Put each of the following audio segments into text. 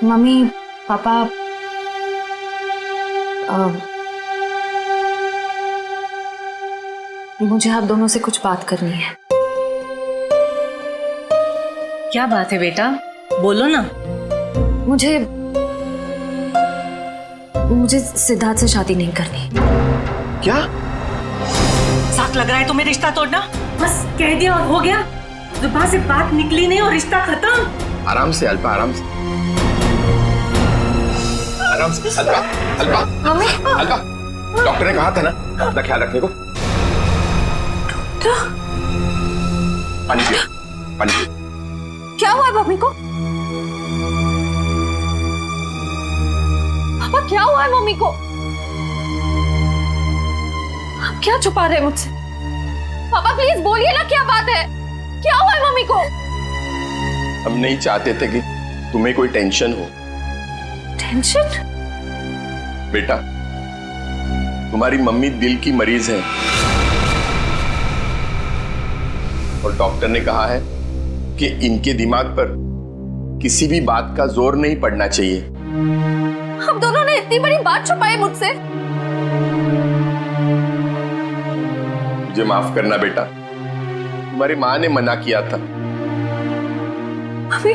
Mummy papa मुझे आप दोनों से कुछ बात करनी है। क्या बात है बेटा, बोलो ना। मुझे सिद्धार्थ से शादी नहीं करनी। क्या? साथ लग रहा है तुम्हें रिश्ता तोड़ना? बस कह दिया और हो गया, जुबान से बात निकली नहीं और रिश्ता खत्म। आराम से अल्पा, आराम से, आराम से। अल्पा, अल्पा, मम्मी, अल्पा, डॉक्टर ने कहा था ना अपना ख्याल रखने को। पानी पियो, पानी पियो। क्या हुआ है मम्मी को? पापा क्या हुआ है मम्मी को? आप क्या छुपा रहे हैं मुझसे? पापा प्लीज बोलिए ना, क्या बात है? क्या हुआ है मम्मी को? हम नहीं चाहते थे कि तुम्हें कोई टेंशन हो। टेंशन? बेटा, तुम्हारी मम्मी दिल की मरीज है और डॉक्टर ने कहा है कि इनके दिमाग पर किसी भी बात का जोर नहीं पड़ना चाहिए। हम दोनों ने इतनी बड़ी बात छुपाई मुझसे। मुझे माफ करना बेटा, तुम्हारी माँ ने मना किया था। मम्मी,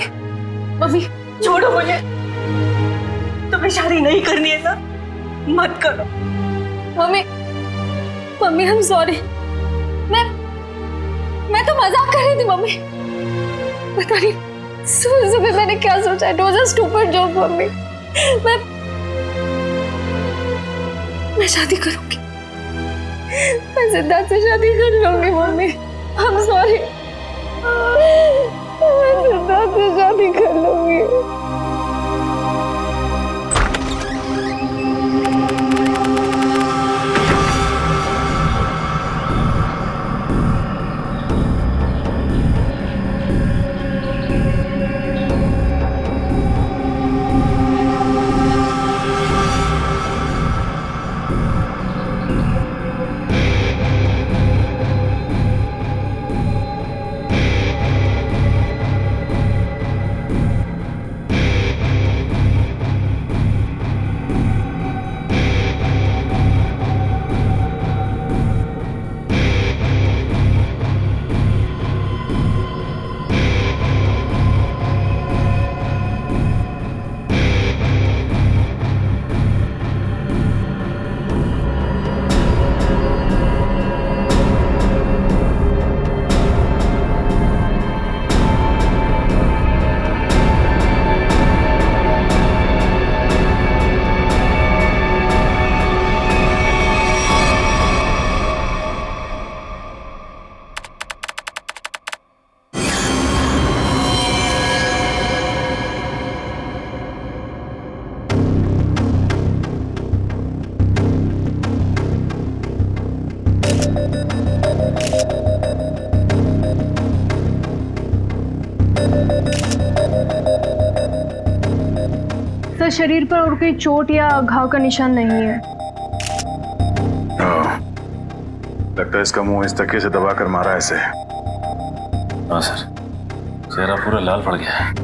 मम्मी छोड़ो मुझे, तुम्हें शादी नहीं करनी है ना, मत करो। Mummy, mummy I am sorry. मैं तो मजाक कर रही थी मम्मी। पता नहीं सुबह सुबह मैंने क्या सोचा। It was a stupid joke mummy. मैं शादी करूंगी, मैं सिद्धार्थ से शादी कर लूंगी मम्मी। आई एम सॉरी, मैं सिद्धार्थ से शादी कर लूंगी। सर, शरीर पर और कोई चोट या घाव का निशान नहीं है। लगता है इसका मुंह इस तकिए से दबा कर मारा ऐसे। हाँ सर, चेहरा पूरा लाल पड़ गया है।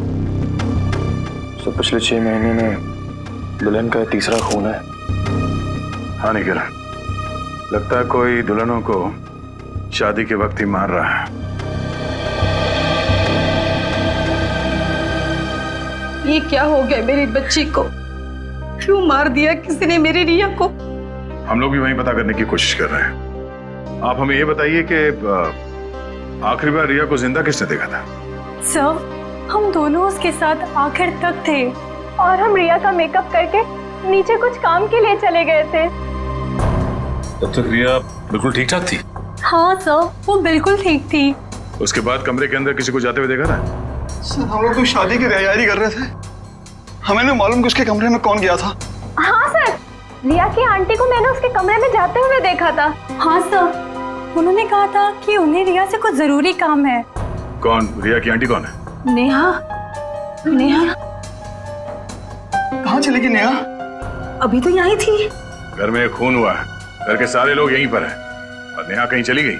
तो पिछले 6 महीने में दुल्हन का तीसरा खून है। हाँ निखिल, लगता है कोई दुल्हनों को शादी के वक्त ही मार रहा है। ये क्या हो गया मेरी बच्ची को? क्यों मार दिया किसी ने मेरी रिया को? हम लोग भी वही पता करने की कोशिश कर रहे हैं। आप हमें ये बताइए कि आखिरी बार रिया को जिंदा किसने देखा था? सर, हम दोनों उसके साथ आखिर तक थे और हम रिया का मेकअप करके नीचे कुछ काम के लिए चले गए थे। तब तक रिया बिल्कुल ठीक ठाक थी? हाँ सर, वो बिल्कुल ठीक थी। उसके बाद कमरे के अंदर किसी को जाते हुए देखा था? सर, हम लोग तो शादी की तैयारी कर रहे थे, हमें नहीं मालूम कि उसके कमरे में कौन गया था। हाँ सर, रिया की आंटी को मैंने उसके कमरे में जाते हुए देखा था। हाँ सर, उन्होंने कहा था कि उन्हें रिया से कुछ जरूरी काम है। कौन? रिया की आंटी कौन है? नेहा। नेहा कहाँ चली गई नेहा? अभी तो यहीं थी। घर में खून हुआ है, घर के सारे लोग यहीं पर हैं और नेहा कहीं चली गई।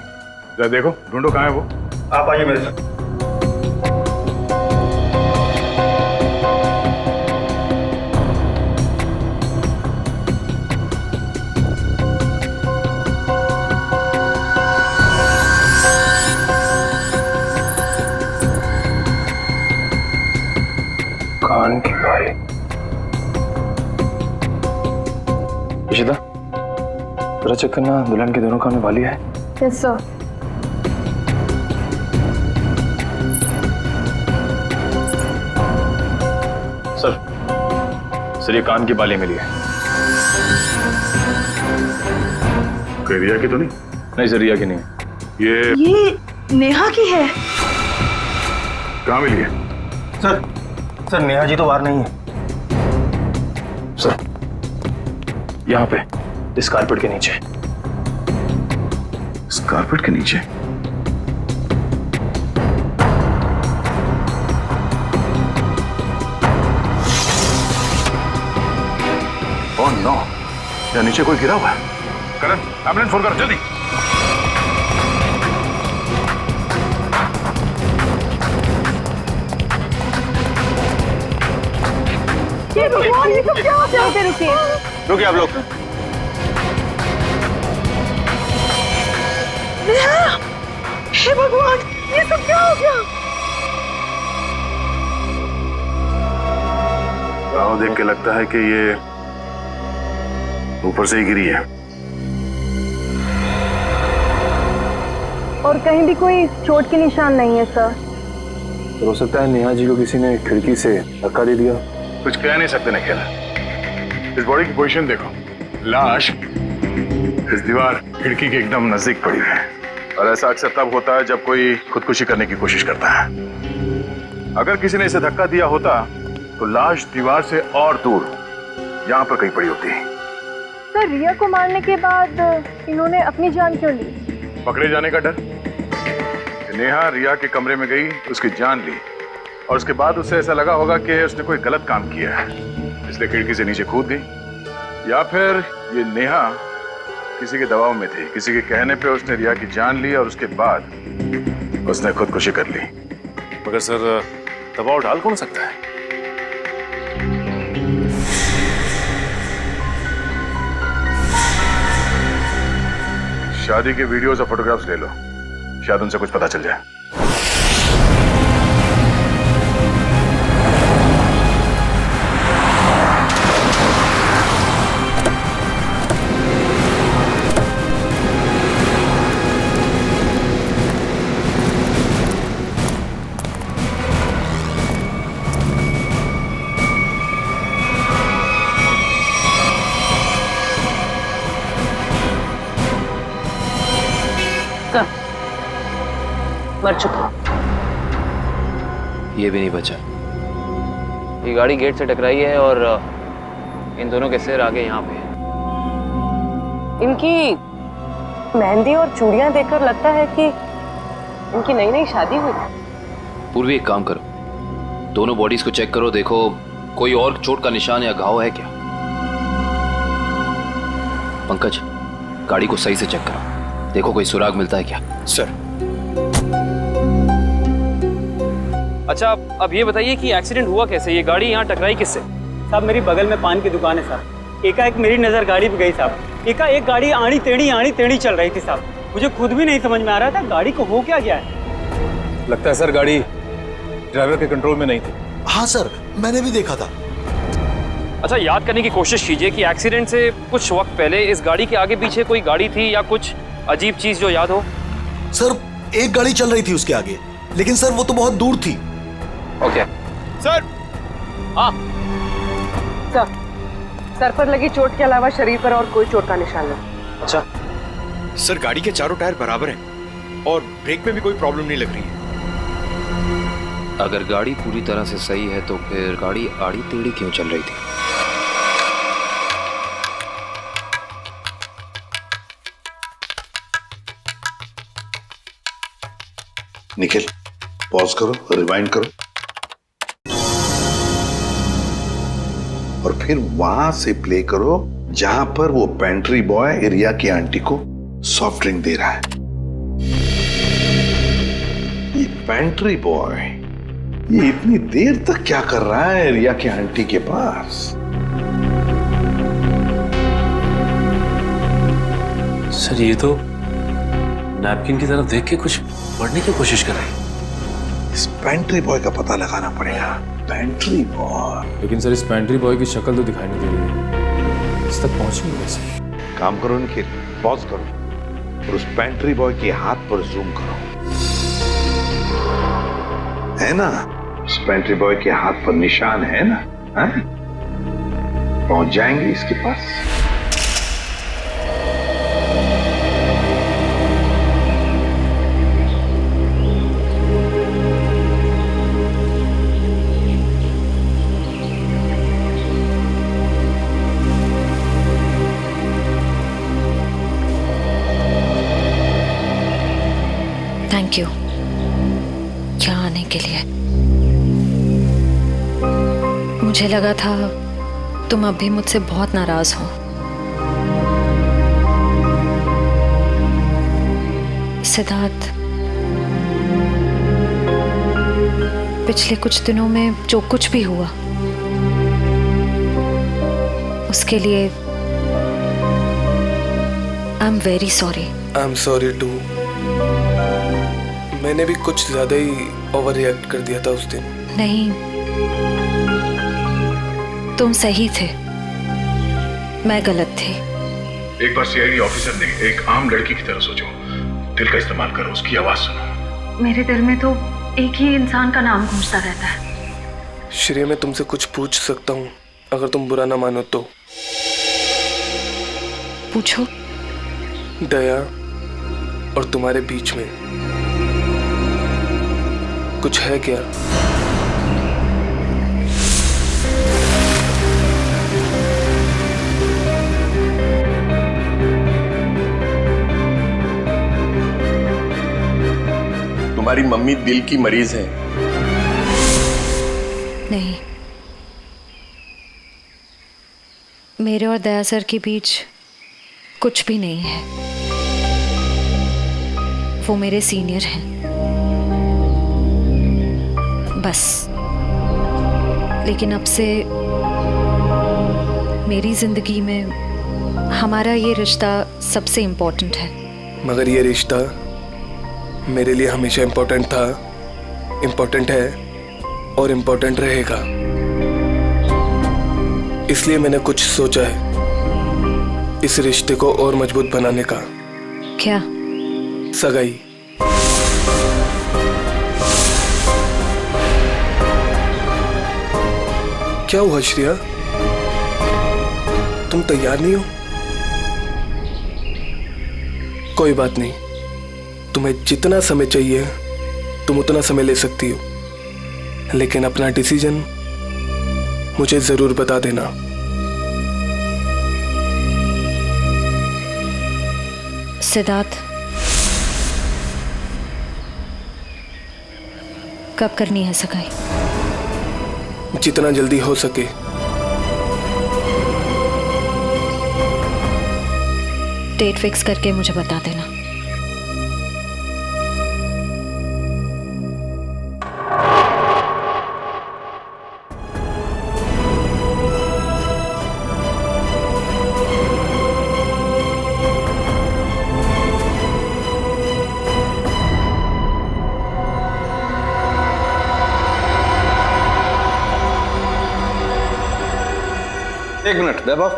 जरा देखो, ढूंढो कहाँ है वो। आप आइए मेरे साथ। इशिता, जरा चेक करना दुल्हन के दोनों कान में बाली है। Yes sir. सर ये कान की बाली मिली है। कोई रिया की तो नहीं? नहीं सर, रिया की नहीं है। ये नेहा की है। कहाँ मिली है? सर नेहा जी तो बाहर नहीं है। सर यहाँ पे इस कारपेट के नीचे। इस कारपेट के नीचे? ओह नो, यहाँ नीचे कोई गिरा हुआ है। करण, एम्बुलेंस फोन कर जल्दी। ये सब क्या हो गया? रुकिए रुकिए आप लोग। हे भगवान, ये सब क्या हो गया? राव देख के लगता है कि ये ऊपर से ही गिरी है। और कहीं भी कोई चोट के निशान नहीं है सर। तो हो सकता है नेहा जी को किसी ने खिड़की से धक्का दे दिया। कुछ कह नहीं सकते निखिल। इस बॉडी की पोजीशन देखो, लाश इस दीवार खिड़की के एकदम नजदीक पड़ी है। और ऐसा अक्सर तब होता है जब कोई खुदकुशी करने की कोशिश करता है। अगर किसी ने इसे धक्का दिया होता तो लाश दीवार से और दूर यहाँ पर कहीं पड़ी होती। सर रिया को मारने के बाद इन्होंने अपनी जान क्यों ली? पकड़े जाने का डर। नेहा रिया के कमरे में गई, उसकी जान ली और उसके बाद उसे ऐसा लगा होगा कि उसने कोई गलत काम किया है, इसलिए खिड़की से नीचे कूद गई। या फिर ये नेहा किसी के दबाव में थी, किसी के कहने पे उसने रिया की जान ली और उसके बाद उसने खुदकुशी कर ली। मगर सर दबाव डाल कौन सकता है? शादी के वीडियोस और फोटोग्राफ्स ले लो, शायद उनसे कुछ पता चल जाए। मर चुका। ये भी नहीं बचा। ये गाड़ी गेट से टकराई है और इन दोनों के सिर आगे यहाँ पे है। इनकी मेहंदी और चूड़ियां देखकर लगता है कि इनकी नई नई शादी हुई। पूर्वी एक काम करो, दोनों बॉडीज को चेक करो, देखो कोई और चोट का निशान या घाव है क्या। पंकज, गाड़ी को सही से चेक करो, देखो कोई सुराग मिलता है क्या। सर। अच्छा अब ये बताइए कि एक्सीडेंट हुआ कैसे? ये गाड़ी यहाँ टकराई किससे? साहब मेरी बगल में पान की दुकान है साहब। एकाएक मेरी नज़र गाड़ी पे गई साहब। एकाएक गाड़ी आड़ी टेढ़ी चल रही थी साहब। मुझे खुद भी नहीं समझ में आ रहा था गाड़ी को हो क्या गया है। लगता है सर गाड़ी ड्राइवर के कंट्रोल में नहीं थी। हाँ सर, मैंने भी देखा था। अच्छा याद करने की कोशिश कीजिए कि एक्सीडेंट से कुछ वक्त पहले इस गाड़ी के आगे पीछे कोई गाड़ी थी या कुछ अजीब चीज जो याद हो। सर एक गाड़ी चल रही थी उसके आगे, लेकिन सर वो तो बहुत दूर थी। Okay sir. हाँ सर पर लगी चोट के अलावा शरीर पर और कोई चोट का निशान नहीं। अच्छा सर गाड़ी के चारों टायर बराबर हैं और ब्रेक में भी कोई प्रॉब्लम नहीं लग रही है। अगर गाड़ी पूरी तरह से सही है तो फिर गाड़ी आड़ी टेढ़ी क्यों चल रही थी? निखिल पॉज करो, रिवाइंड करो और फिर वहां से प्ले करो जहां पर वो पेंट्री बॉय रिया की आंटी को सॉफ्ट ड्रिंक दे रहा है। ये पेंट्री बॉय ये इतनी देर तक क्या कर रहा है रिया की आंटी के पास? सर ये तो नैपकिन की तरफ देख के कुछ पढ़ने की कोशिश कर रहे हैं। इस पेंट्री बॉय का पता लगाना पड़ेगा। Pantry boy. लेकिन सर इस पेंट्री बॉय की शक्ल तो दिखाई नहीं दे रही है। इस तक पहुंचेंगे कैसे? काम करो निखिल, पॉज करो और उस पेंट्री बॉय के हाथ पर जूम करो। है ना, उस पेंट्री बॉय के हाथ पर निशान है ना? है? पहुंच जाएंगे इसके पास। थैंक यू यहाँ आने के लिए। मुझे लगा था तुम अब भी मुझसे बहुत नाराज हो। सिद्धार्थ, पिछले कुछ दिनों में जो कुछ भी हुआ उसके लिए I am very sorry. I am sorry too. मैंने भी कुछ ज्यादा ही ओवर रिएक्ट कर दिया था उस दिन। नहीं, तुम सही थे, मैं गलत थी। एक बार सीआईडी ऑफिसर ने एक आम लड़की की तरह सोचो, दिल का इस्तेमाल करो, उसकी आवाज सुनो। मेरे दिल में तो एक ही इंसान का नाम गूंजता रहता है। श्रेया, मैं तुमसे कुछ पूछ सकता हूँ अगर तुम बुरा ना मानो तो? पूछो। दया और तुम्हारे बीच में कुछ है क्या? तुम्हारी मम्मी दिल की मरीज है। नहीं, मेरे और दया सर के बीच कुछ भी नहीं है। वो मेरे सीनियर हैं बस। लेकिन अब से मेरी जिंदगी में हमारा ये रिश्ता सबसे इम्पोर्टेंट है। मगर ये रिश्ता मेरे लिए हमेशा इम्पोर्टेंट था, इम्पोर्टेंट है और इम्पोर्टेंट रहेगा। इसलिए मैंने कुछ सोचा है इस रिश्ते को और मजबूत बनाने का। क्या? सगाई। क्या हुआ श्रेया, तुम तैयार नहीं हो? कोई बात नहीं, तुम्हें जितना समय चाहिए तुम उतना समय ले सकती हो, लेकिन अपना डिसीजन मुझे जरूर बता देना। सिद्धार्थ, कब करनी है सगाई? जितना जल्दी हो सके। डेट फिक्स करके मुझे बता देना। एक मिनट वैभव,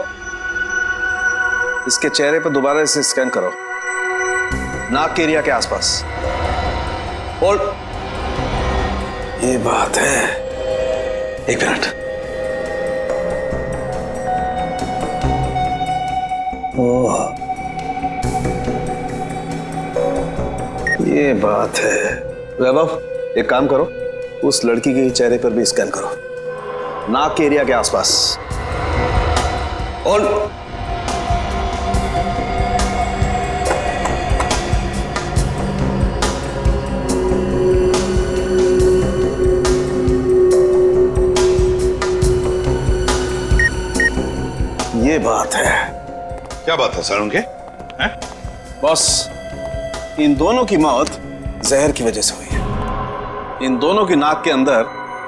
इसके चेहरे पर दोबारा इसे स्कैन करो, नाक के एरिया के आसपास। होल्ड। ये बात है, एक मिनट। ओह, ये बात है। वैभव, एक काम करो, उस लड़की के चेहरे पर भी स्कैन करो, नाक के एरिया के आसपास। और ये बात है। क्या बात है सर उनके? बॉस, इन दोनों की मौत जहर की वजह से हुई है। इन दोनों की नाक के अंदर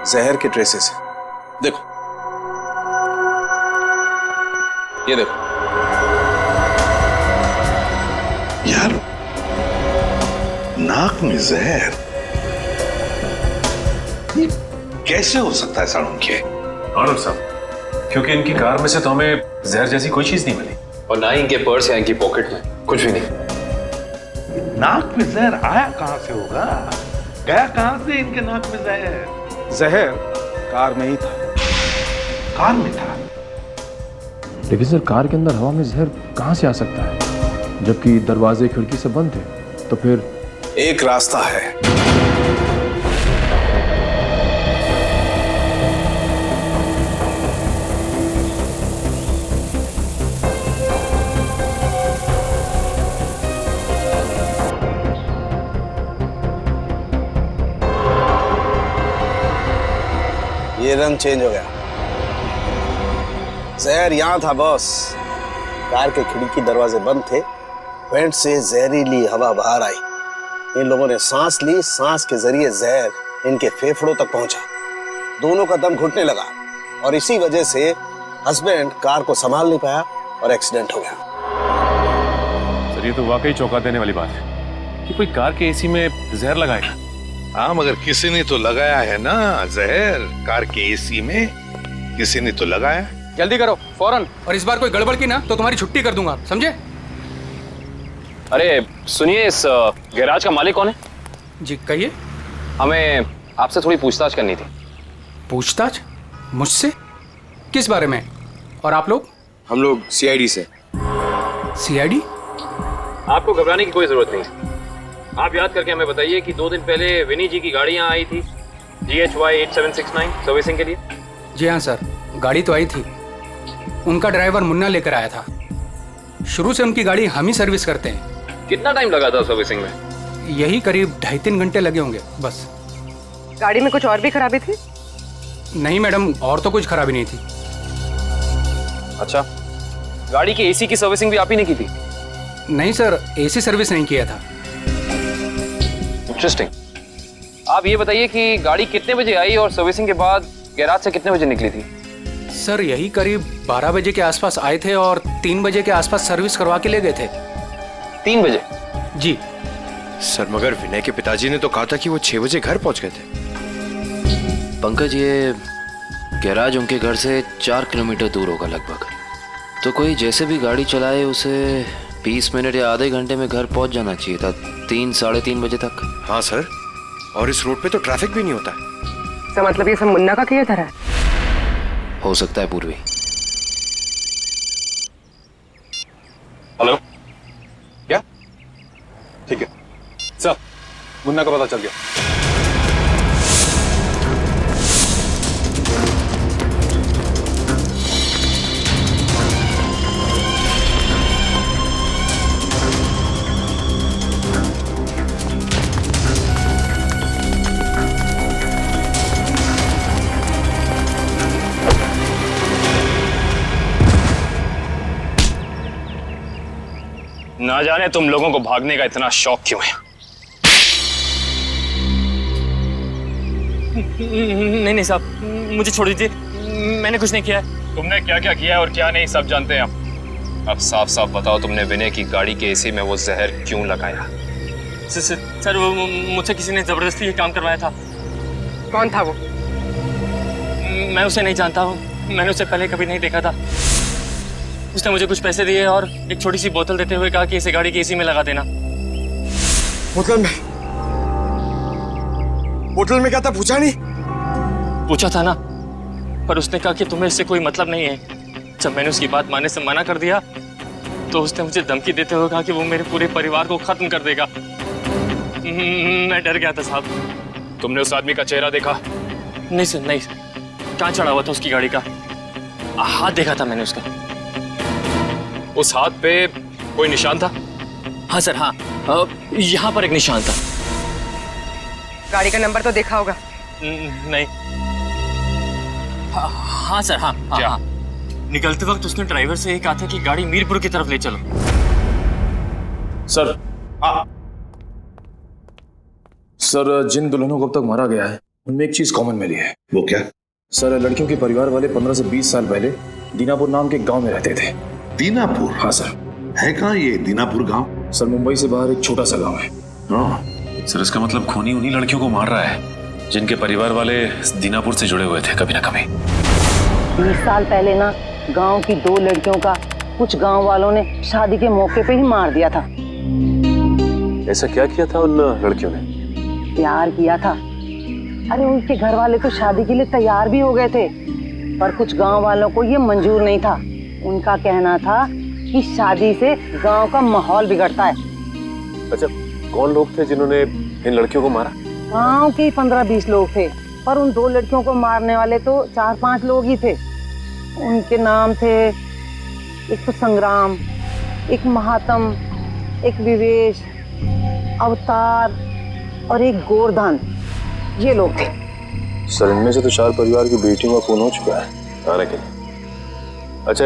जहर के ट्रेसेस हैं। देखो, ये देखो। यार, नाक में जहर कैसे हो सकता है साड़ू के? आनंद साहब, क्योंकि इनकी कार में से तो हमें जहर जैसी कोई चीज नहीं मिली, और ना ही इनके पर्स या इनकी पॉकेट में कुछ भी नहीं। नाक में जहर आया कहां से होगा? गया कहां से इनके नाक में जहर? जहर कार में ही था। कार में था? लेकिन सर कार के अंदर हवा में जहर कहां से आ सकता है, जबकि दरवाजे खिड़की सब बंद थे? तो फिर एक रास्ता है। ये रंग चेंज हो गया। जहर यहां था बॉस। कार के खिड़की दरवाजे बंद थे, वेंट से जहरीली हवा बाहर आई। इन लोगों ने सांस ली, सांस के जरिए जहर इनके फेफड़ों तक पहुंचा। दोनों का दम घुटने लगा और इसी वजह से हस्बैंड कार को संभाल नहीं पाया और एक्सीडेंट हो गया। सर ये तो वाकई चौंका देने वाली बात है कि कोई कार के एसी में जहर लगाएगा। हाँ, मगर किसी ने तो लगाया है ना जहर। कार के एसी में किसी ने तो लगाया। जल्दी करो फौरन, और इस बार कोई गड़बड़ की ना तो तुम्हारी छुट्टी कर दूंगा, समझे? अरे सुनिए, इस गैराज का मालिक कौन है? जी कहिए। हमें आपसे थोड़ी पूछताछ करनी थी। पूछताछ? मुझसे? किस बारे में? और आप लोग? हम लोग सीआईडी से। सीआईडी? आपको घबराने की कोई जरूरत नहीं है। आप याद करके हमें बताइए कि 2 दिन पहले विनी जी की गाड़ी यहाँ आई थी GHY 8769 सर्विसिंग के लिए। जी हाँ सर, गाड़ी तो आई थी। उनका ड्राइवर मुन्ना लेकर आया था। शुरू से उनकी गाड़ी हम ही सर्विस करते हैं। कितना टाइम लगा था सर्विसिंग में? यही करीब 2.5-3 घंटे लगे होंगे बस। गाड़ी में कुछ और भी खराबी थी? नहीं मैडम, और तो कुछ खराबी नहीं थी। अच्छा, गाड़ी की एसी की सर्विसिंग भी आप ही ने की थी? नहीं सर, एसी सर्विस नहीं किया था। इंटरेस्टिंग। आप ये बताइए कि गाड़ी कितने बजे आई और सर्विसिंग के बाद गैराज से कितने बजे निकली थी? सर यही करीब 12 बजे के आसपास आए थे और 3 बजे के आसपास सर्विस करवा के ले गए थे। 3 बजे? जी सर, मगर विनय के पिताजी ने तो कहा था कि वो 6 बजे घर पहुंच गए थे। पंकज, ये गैराज उनके घर से 4 किलोमीटर दूर होगा लगभग। तो कोई जैसे भी गाड़ी चलाए उसे 20 मिनट या आधे घंटे में घर पहुंच जाना चाहिए था, 3-3:30 बजे तक। हाँ सर, और इस रोड पे तो ट्रैफिक भी नहीं होता है। तो मतलब ये सब मुन्ना का किया था? हो सकता है पूर्वी। हेलो, क्या? ठीक है सर, मुन्ना का पता चल गया। ना जाने तुम लोगों को भागने का इतना शौक क्यों है। नहीं साहब, मुझे छोड़ दीजिए, मैंने कुछ नहीं किया है। तुमने क्या क्या किया है और क्या नहीं सब जानते हैं हम। अब साफ साफ बताओ, तुमने विनय की गाड़ी के एसी में वो जहर क्यों लगाया? सर वो मुझसे किसी ने जबरदस्ती ये काम करवाया था। कौन था वो? मैं उसे नहीं जानता हूँ, मैंने उसे पहले कभी नहीं देखा था। उसने मुझे कुछ पैसे दिए और एक छोटी सी बोतल देते हुए कहा कि इसे गाड़ी की एसी में लगा देना। बोतल में क्या था पूछा नहीं? पूछा था ना, पर उसने कहा कि तुम्हें इससे कोई मतलब नहीं है। जब मैंने उसकी बात मानने से मना कर दिया तो उसने मुझे धमकी देते हुए कहा कि वो मेरे पूरे परिवार को खत्म कर देगा। मैं डर गया था साहब। तुमने उस आदमी का चेहरा देखा? नहीं सर, नहीं। कहाँ चढ़ा हुआ था उसकी गाड़ी का? हाथ देखा था मैंने उसका। उस हाथ पे कोई निशान था? हाँ सर, हाँ, यहाँ पर एक निशान था। गाड़ी का नंबर तो देखा होगा? नहीं। हाँ सर, हाँ, क्या? हाँ। निकलते वक्त उसने ड्राइवर से कहा था कि गाड़ी मीरपुर की तरफ ले चलो। सर, सर जिन दुल्हनों को अब तक मारा गया है उनमें एक चीज कॉमन मिली है। वो क्या? सर, लड़कियों के परिवार वाले 15 से 20 साल पहले दीनापुर नाम के गांव में रहते थे। दीनापुर? हाँ सर। है कहाँ ये दीनापुर गांव? सर, मुंबई से बाहर एक छोटा सा गांव है। सर, इसका मतलब खूनी उन्हीं लड़कियों को मार रहा है जिनके परिवार वाले दीनापुर से जुड़े हुए थे कभी ना कभी। 20 साल पहले ना गांव की 2 लड़कियों का कुछ गांव वालों ने शादी के मौके पे ही मार दिया था। ऐसा क्या किया था उन लड़कियों ने? प्यार किया था। अरे उनके घर वाले तो शादी के लिए तैयार भी हो गए थे, पर कुछ गांव वालों को ये मंजूर नहीं था। उनका कहना था कि शादी से गांव का माहौल बिगड़ता है। अच्छा, कौन लोग थे जिन्होंने इन लड़कियों को मारा? गांव के 15-20 लोग थे, पर उन 2 लड़कियों को मारने वाले तो 4-5 लोग ही थे। उनके नाम थे, एक तो संग्राम, एक महात्म, एक विवेश, अवतार और एक गोवर्धन। ये लोग थे। सर, इनमें से तो 4 परिवार की बेटियों का खून हो चुका है आने के लिए। अच्छा,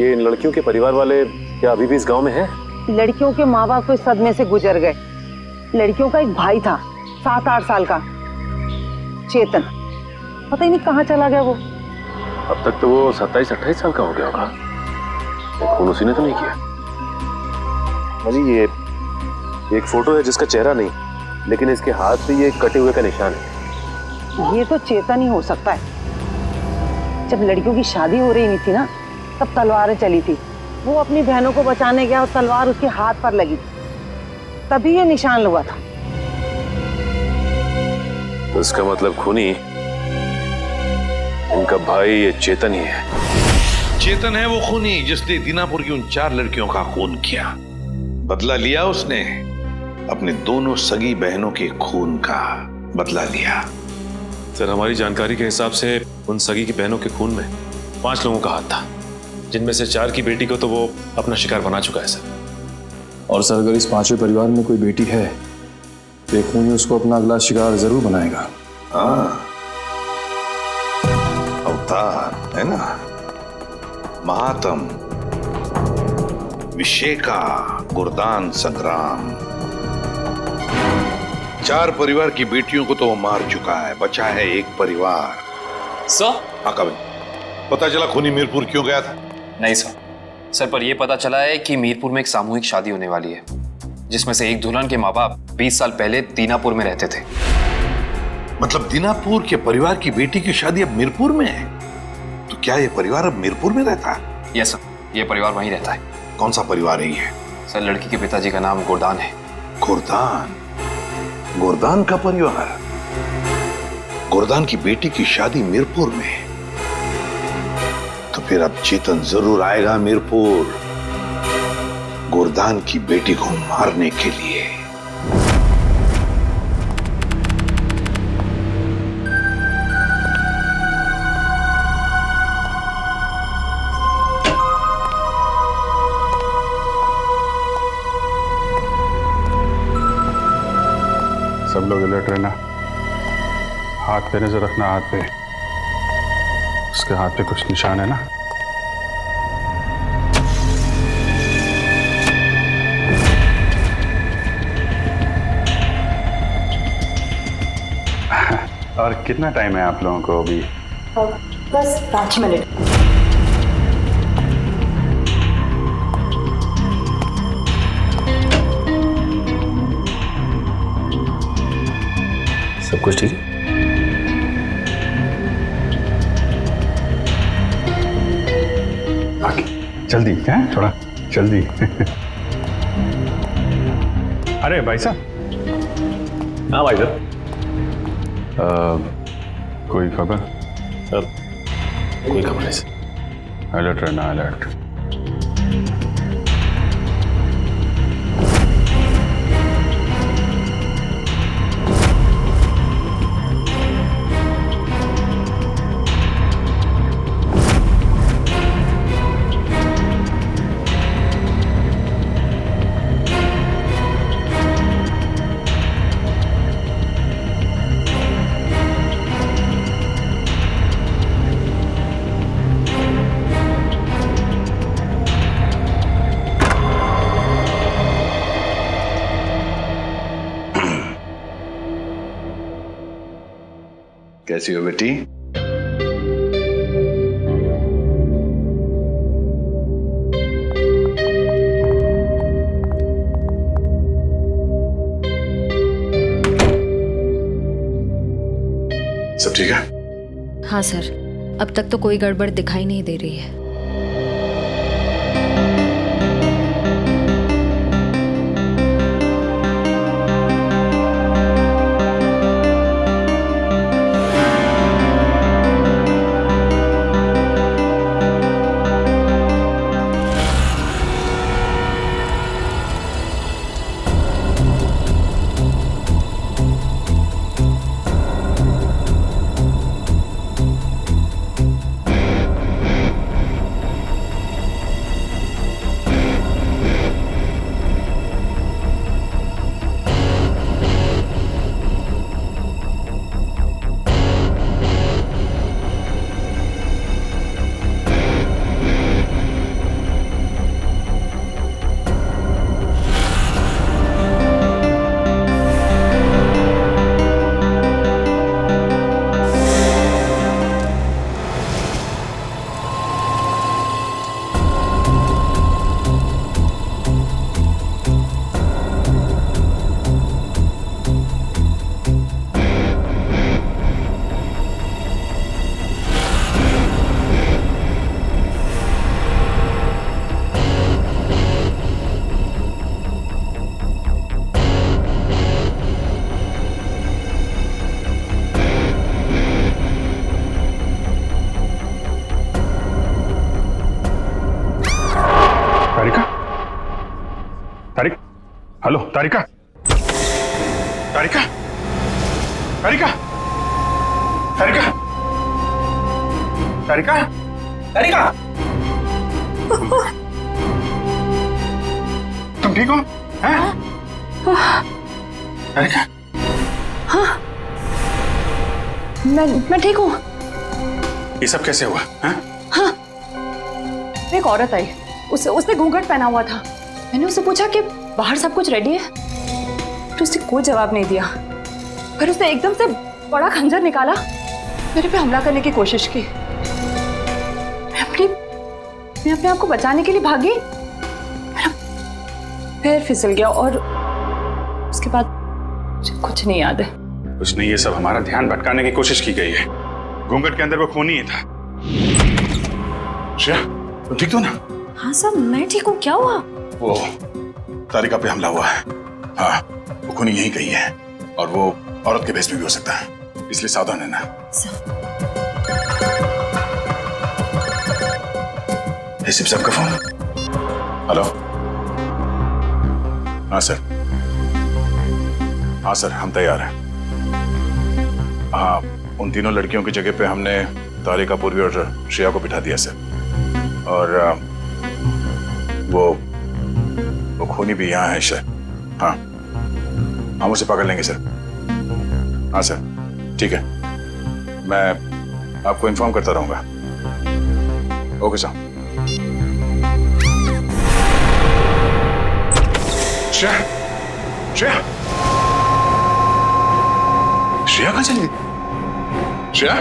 ये इन लड़कियों के परिवार वाले क्या अभी भी इस गांव में हैं? लड़कियों के माँ बाप तो इस सदमे से गुजर गए। लड़कियों का एक भाई था 7-8 साल का, चेतन, पता ही नहीं कहाँ चला गया वो। अब तक तो वो 27-28 साल का हो गया होगा। खून उसी ने तो नहीं किया। अजी, ये एक फोटो है जिसका चेहरा नहीं, लेकिन इसके हाथ पे ये कटे हुए का निशान है। ये तो चेतन ही हो सकता है। जब लड़कियों की शादी हो रही नहीं थी ना, तब तलवारें चली थी। वो अपनी बहनों को बचाने गया और तलवार उसके हाथ पर लगी, तभी ये निशान हुआ था। तो इसका मतलब खूनी इनका भाई ये चेतन ही है। चेतन है वो खूनी जिसने दीनापुर की उन 4 लड़कियों का खून किया। बदला लिया उसने, अपने दोनों सगी बहनों के खून का बदला लिया। सर, हमारी जानकारी के हिसाब से उन सगी की बहनों के खून में 5 लोगों का हाथ था, जिनमें से 4 की बेटी को तो वो अपना शिकार बना चुका है सर। और सर, अगर इस 5वें परिवार में कोई बेटी है तो एक खूनी उसको अपना अगला शिकार जरूर बनाएगा। हाँ, अवतार है ना, महात्म, विशेका, गुरदान, संग्राम। 4 परिवार की बेटियों को तो वो मार चुका है, बचा है एक परिवार। सर? हाँ कभी पता चला खूनी मीरपुर क्यों गया था? नहीं सर। सर, पर यह पता चला है कि मीरपुर में एक सामूहिक शादी होने वाली है, जिसमें से एक दुल्हन के माँ बाप 20 साल पहले दीनापुर में रहते थे। मतलब दीनापुर के परिवार की बेटी की शादी अब मीरपुर में है? तो क्या ये परिवार अब मीरपुर में रहता है? यस सर, ये परिवार वहीं रहता है। कौन सा परिवार है ये? सर, लड़की के पिताजी का नाम गोरदान है। गोरदान? गोरदान का परिवार? गोरदान की बेटी की शादी मीरपुर में, तो फिर अब चेतन जरूर आएगा मीरपुर गोरदान की बेटी को मारने के लिए। सब लोग अलर्ट रहना, हाथ पे नजर रखना। हाथ पे, उसके हाथ पे कुछ निशान है ना? और कितना टाइम है आप लोगों को अभी? बस 5 मिनट। सब कुछ ठीक है? जल्दी है, थोड़ा जल्दी। अरे भाई साहब। हाँ भाई साहब। कोई खबर? कोई खबर नहीं सर। अलर्ट रहना, अलर्ट। कैसी हो बेटी? सब ठीक है? हाँ सर। अब तक तो कोई गड़बड़ दिखाई नहीं दे रही है। हेलो तारिका, तारिका, तारिका, तारिका, तारिका, तारिका, तुम ठीक हो? हैं? तारिका, हाँ, मैं ठीक हूँ। ये सब कैसे हुआ? हैं? हाँ, एक औरत आई, उसने घूंघट पहना हुआ था। मैंने उससे पूछा कि बाहर सब कुछ रेडी है, तो उसने कोई जवाब नहीं दिया। फिर उसने एकदम से बड़ा खंजर निकाला, मेरे पे हमला करने की कोशिश की। मैं अपने आप को बचाने के लिए भागी, पैर फिसल गया और उसके बाद मुझे कुछ नहीं याद है। कुछ नहीं, ये सब हमारा ध्यान भटकाने की कोशिश की गई है। घूंघट के अंदर वो खून ही था। श्रेया, तुम ठीक हो ना? हाँ सर, मैं ठीक हूँ। क्या हुआ? वो तारिका पे हमला हुआ है। हाँ, वो खूनी यहीं कहीं है और वो औरत के भेष में भी हो सकता है, इसलिए सावधान रहना। एसीपी साहब का फोन। हेलो। हाँ सर, हाँ सर, हम तैयार हैं। हाँ, उन तीनों लड़कियों की जगह पे हमने तारिका, पूर्वी और श्रेया को बिठा दिया सर। और वो खूनी भी यहाँ है सर। हाँ, हम उसे पकड़ लेंगे सर। हाँ सर, ठीक है, मैं आपको इन्फॉर्म करता रहूंगा। Okay sir. श्रेया, श्रेया, श्रेया कहाँ चली गई? श्रेया,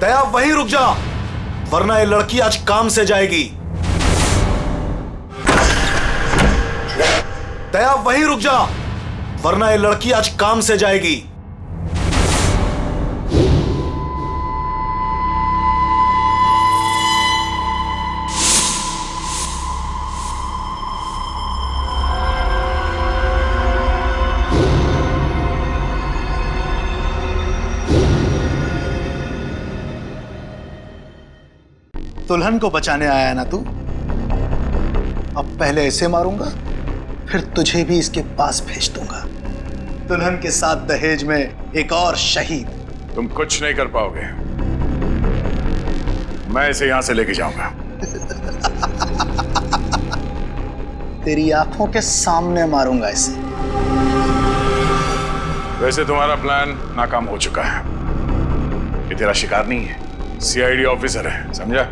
दया वहीं रुक जा, वरना ये लड़की आज काम से जाएगी। दया वहीं रुक जा, वरना ये लड़की आज काम से जाएगी। दुल्हन को बचाने आया ना तू? अब पहले ऐसे मारूंगा, फिर तुझे भी इसके पास भेज दूंगा। दुल्हन के साथ दहेज में एक और शहीद। तुम कुछ नहीं कर पाओगे, मैं इसे यहां से लेके जाऊंगा। तेरी आंखों के सामने मारूंगा इसे। वैसे तुम्हारा प्लान नाकाम हो चुका है। ये तेरा शिकार नहीं है, सीआईडी ऑफिसर है, समझा?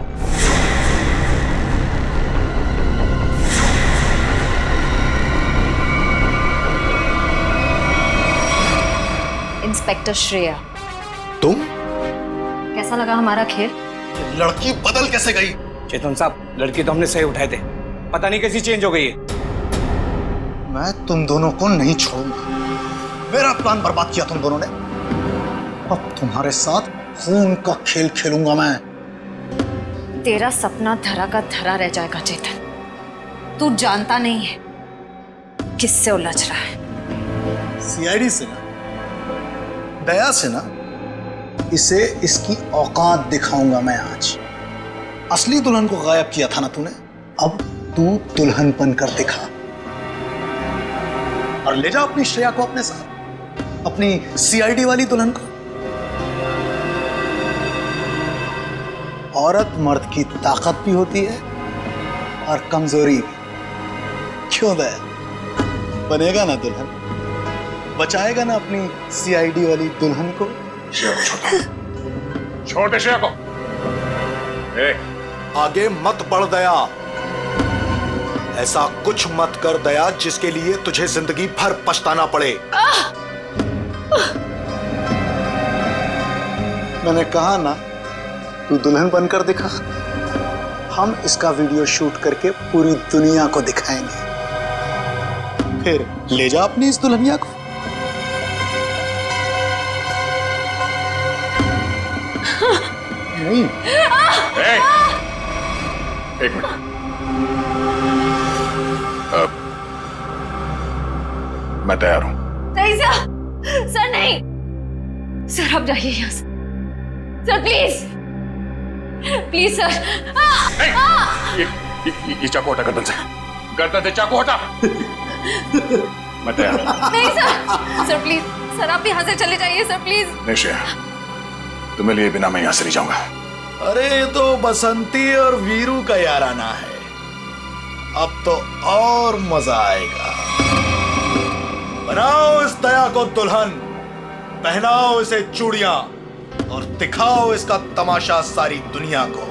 इंस्पेक्टर श्रेया, तुम? कैसा लगा हमारा खेल? लड़की बदल कैसे गई? चेतन साहब, लड़की तो हमने सही उठाए थे, पता नहीं कैसी चेंज हो गई है। मैं तुम दोनों को नहीं छोड़ूंगा। मेरा प्लान बर्बाद किया तुम दोनों ने, अब तुम्हारे साथ खून का खेल खेलूंगा मैं। तेरा सपना धरा का धरा रह जाएगा चेतन। तू जानता नहीं है किससे उलझ रहा है। सीआईडी से ना, दया से ना, इसे इसकी औकात दिखाऊंगा मैं आज। असली दुल्हन को गायब किया था ना तूने, अब तू दुल्हन बनकर दिखा और ले जा अपनी श्रेया को अपने साथ, अपनी सीआईडी वाली दुल्हन को। औरत मर्द की ताकत भी होती है और कमजोरी भी। क्यों दया? बनेगा ना दुल्हन? बचाएगा ना अपनी सीआईडी वाली दुल्हन को? छोटे शेर को आगे मत बढ़ दया। ऐसा कुछ मत कर दया जिसके लिए तुझे जिंदगी भर पछताना पड़े। मैंने कहा ना, तू दुल्हन बनकर दिखा। हम इसका वीडियो शूट करके पूरी दुनिया को दिखाएंगे। फिर ले जा अपनी इस दुल्हनिया को। नहीं। एक मिनट। मैं तैयार हूं। नहीं सर, सर नहीं सर, आप जाइए यहाँ से सर, प्लीज प्लीज सर। ये चाकू हटा गर्दन से, गर्दन से चाकू हटा। मैं तैयार हूं। नहीं सर, सर प्लीज सर, आप यहाँ से चले जाइए सर, प्लीज। नहीं श्रेया, तुम्हें लिए बिना मैं यहां से नहीं जाऊंगा। अरे ये तो बसंती और वीरू का याराना है, अब तो और मजा आएगा। बनाओ इस दया को दुल्हन, पहनाओ इसे चूड़ियां और दिखाओ इसका तमाशा सारी दुनिया को।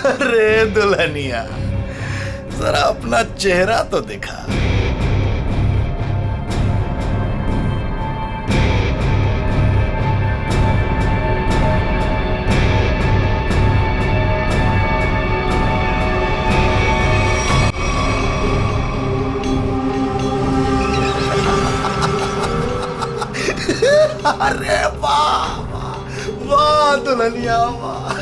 अरे दुल्हनिया, जरा अपना चेहरा तो दिखा। अरे वाह वाह दुल्हनिया, वाह।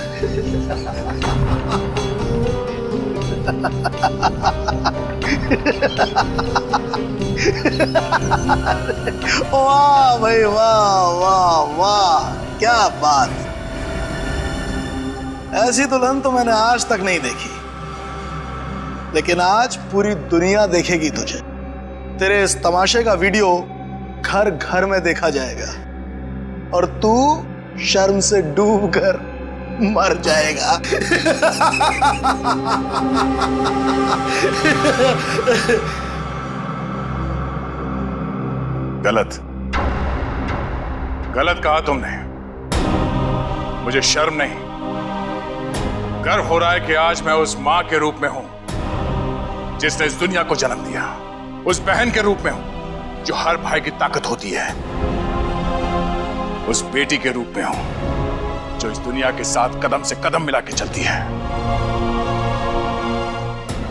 वाह भाई, वाह वाह वाह, क्या बात। ऐसी दुल्हन तो मैंने आज तक नहीं देखी, लेकिन आज पूरी दुनिया देखेगी तुझे। तेरे इस तमाशे का वीडियो घर घर में देखा जाएगा और तू शर्म से डूब कर मर जाएगा। गलत गलत कहा तुमने। मुझे शर्म नहीं, गर्व हो रहा है कि आज मैं उस मां के रूप में हूं जिसने इस दुनिया को जन्म दिया, उस बहन के रूप में हूं जो हर भाई की ताकत होती है, उस बेटी के रूप में हूं जो इस दुनिया के साथ कदम से कदम मिला के चलती है।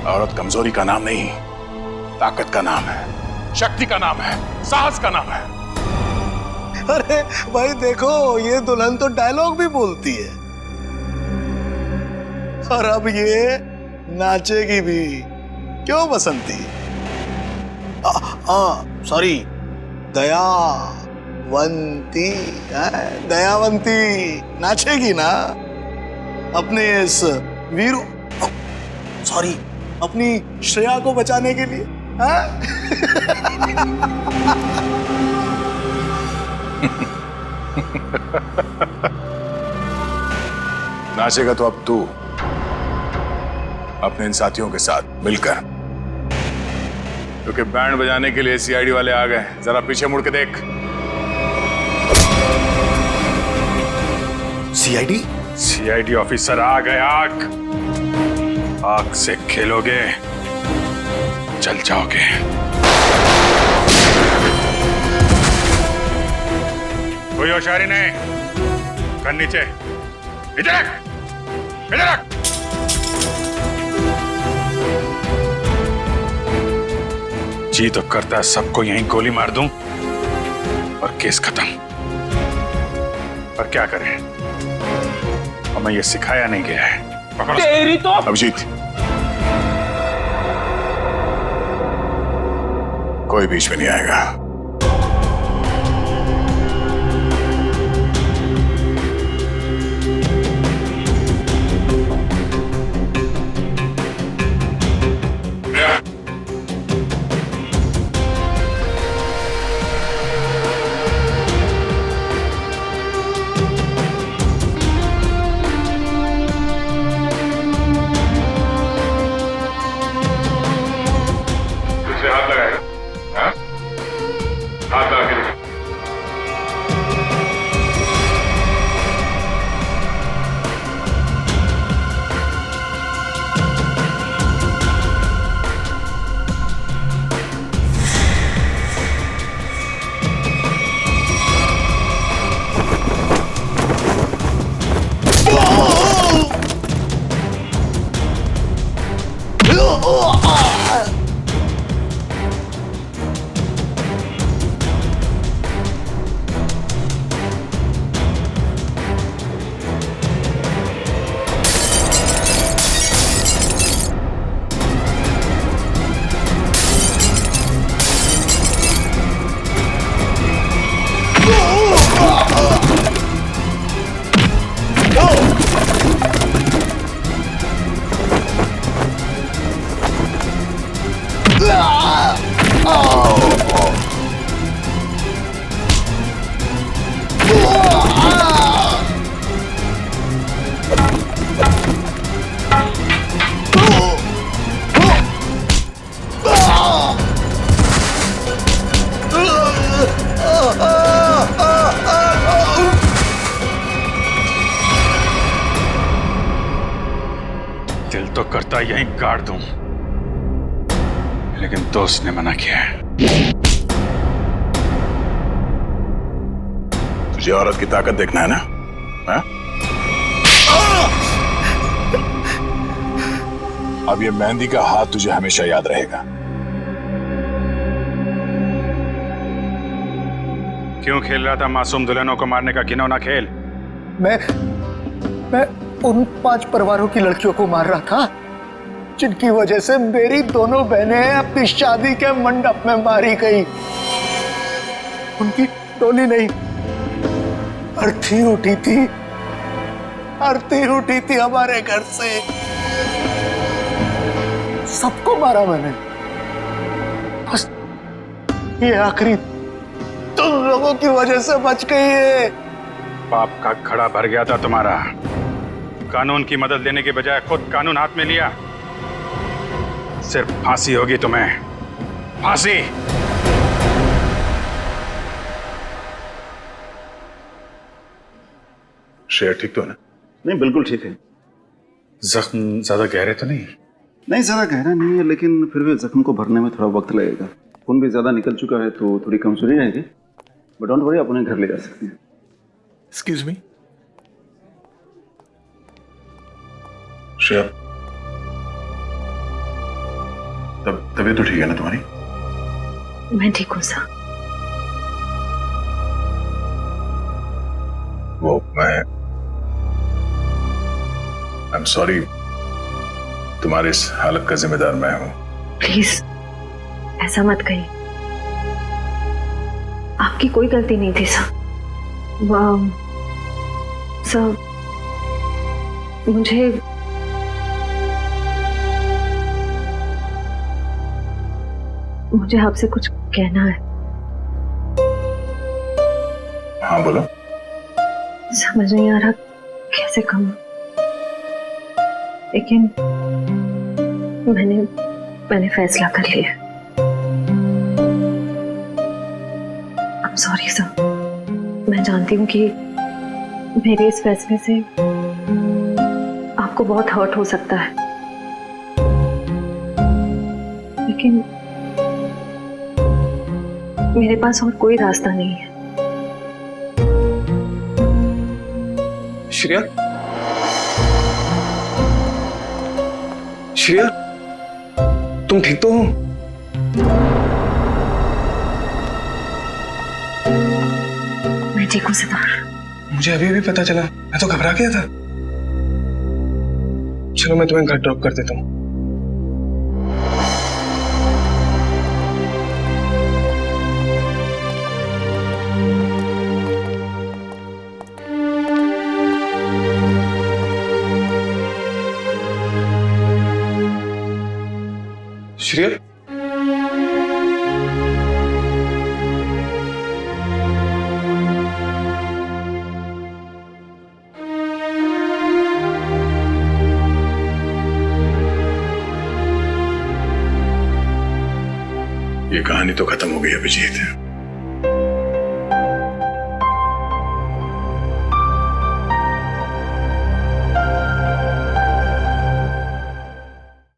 औरत कमजोरी का नाम नहीं, ताकत का नाम है, शक्ति का नाम है, साहस का नाम है। अरे भाई देखो, ये दुल्हन तो डायलॉग भी बोलती है और अब ये नाचेगी भी। क्यों बसंती? सॉरी, दयावंती। दयावंती नाचेगी ना अपने इस वीरू, सॉरी, अपनी श्रेया को बचाने के लिए। नाचेगा तो अब तू अपने इन साथियों के साथ मिलकर, क्योंकि बैंड बजाने के लिए सीआईडी वाले आ गए। जरा पीछे मुड़ के देख। सीआईडी ऑफिसर आ गए। आग से खेलोगे, जल जाओगे। कोई होशियारी नहीं, कर नीचे, इधर रख, इधर रख। जी तो करता है सबको यहीं गोली मार दूं और केस खत्म, पर क्या करें, हमें ये सिखाया नहीं गया है। पकड़ो तेरी तो। अभिजीत, कोई बीच में नहीं आएगा। दिल तो करता यहीं गाड़ दूं, लेकिन दोस्त ने मना किया है। तुझे औरत की ताकत देखना है ना? हा? अब ये मेहंदी का हाथ तुझे हमेशा याद रहेगा। क्यों खेल रहा था मासूम दुल्हनों को मारने का घिनौना खेल? मैं उन 5 परिवारों की लड़कियों को मार रहा था जिनकी वजह से मेरी दोनों बहनें अपनी शादी के मंडप में मारी गई। उनकी डोली नहीं, अर्थी उठी थी, अर्थी उठी थी हमारे घर से। सबको मारा मैंने, बस ये आखिरी तुम लोगों की वजह से बच गई है। पाप का खड़ा भर गया था तुम्हारा, कानून की मदद लेने के बजाय खुद कानून हाथ में लिया, सिर्फ फांसी होगी तुम्हें, फांसी। श्रेया ठीक तो है ना? नहीं, बिल्कुल ठीक है। जख्म ज्यादा गहरे तो नहीं? नहीं, ज्यादा गहरा नहीं है, लेकिन फिर भी जख्म को भरने में थोड़ा वक्त लगेगा। खून भी ज्यादा निकल चुका है तो थोड़ी कमजोरी रहेगी, बट डोंट वरी, आप उन्हें घर ले जा सकते हैं। एक्सक्यूज मी श्रेया, तबीयत तो ठीक है ना तुम्हारी? मैं ठीक हूँ सर। वो आई एम सॉरी, तुम्हारी इस हालत का जिम्मेदार मैं हूं। प्लीज ऐसा मत कहिए, आपकी कोई गलती नहीं थी सर। सर मुझे आपसे कुछ कहना है। हाँ बोलो। समझ नहीं आ रहा कैसे कहूं, लेकिन मैंने फैसला कर लिया। I'm sorry सर, मैं जानती हूँ कि मेरे इस फैसले से आपको बहुत हर्ट हो सकता है, लेकिन मेरे पास और कोई रास्ता नहीं है। श्रेया, श्रेया, तुम ठीक तो हो? मैं ठीक हूँ सितार। मुझे अभी पता चला, मैं तो घबरा गया था। चलो मैं तुम्हें घर ड्रॉप कर देता हूँ। श्रेया, ये कहानी तो खत्म हो गई अभिजीत।